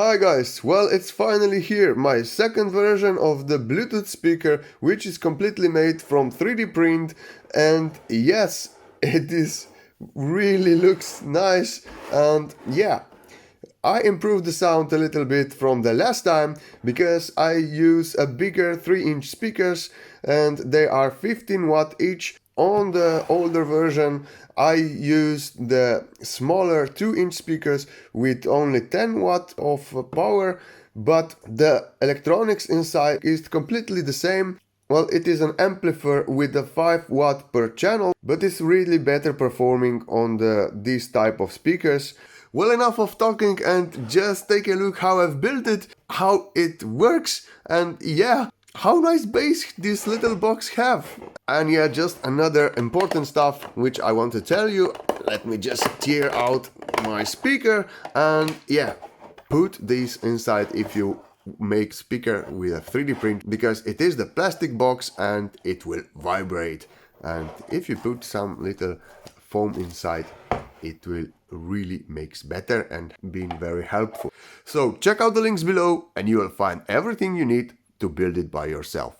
Hi guys, well it's finally here, my second version of the Bluetooth speaker, which is completely made from 3D print, and yes, it is really looks nice. And yeah, I improved the sound a little bit from the last time because I use a bigger 3-inch speakers and they are 15 watt each. On the older version I used the smaller 2-inch speakers with only 10 watt of power, but the electronics inside is completely the same. Well, it is an amplifier with a 5 watt per channel, but it's really better performing on these type of speakers. Well, enough of talking and just take a look how I've built it, how it works, and yeah, how nice bass this little box have. And yeah, just another important stuff which I want to tell you. Let me just tear out my speaker and yeah, put this inside if you make speaker with a 3D print, because it is the plastic box and it will vibrate. And if you put some little foam inside, it will really makes better and being very helpful. So check out the links below and you will find everything you need to build it by yourself.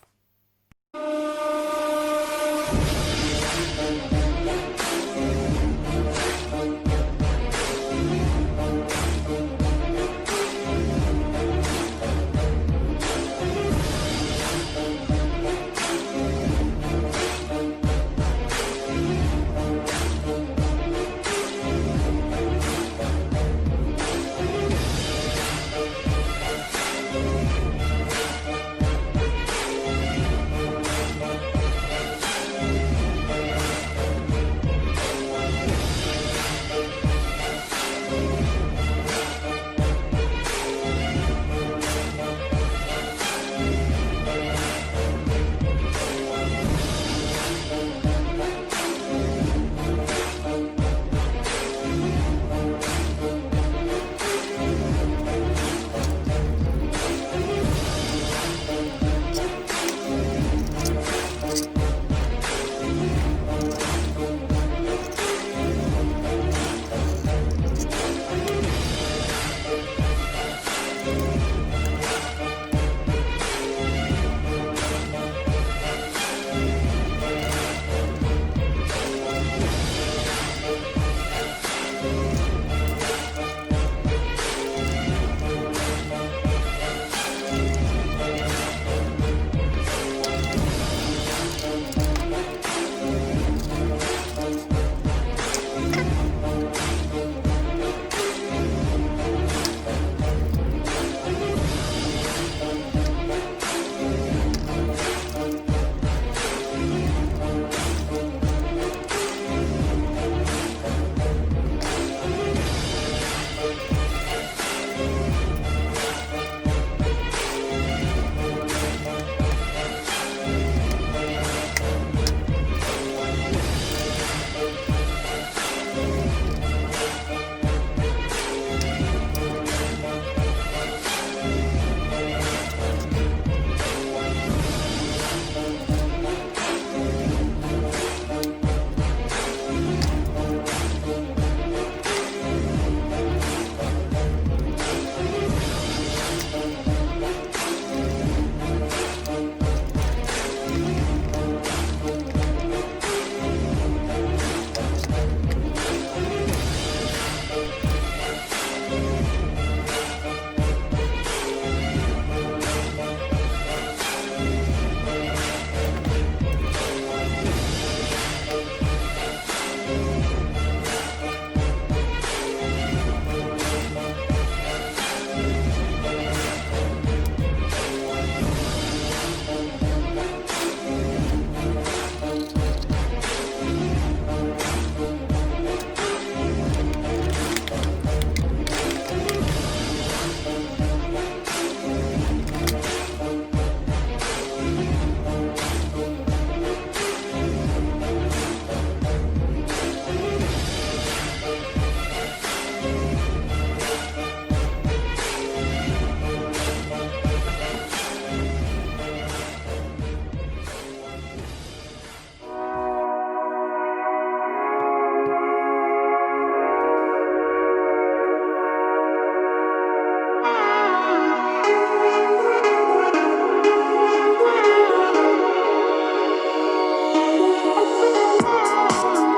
Thank you.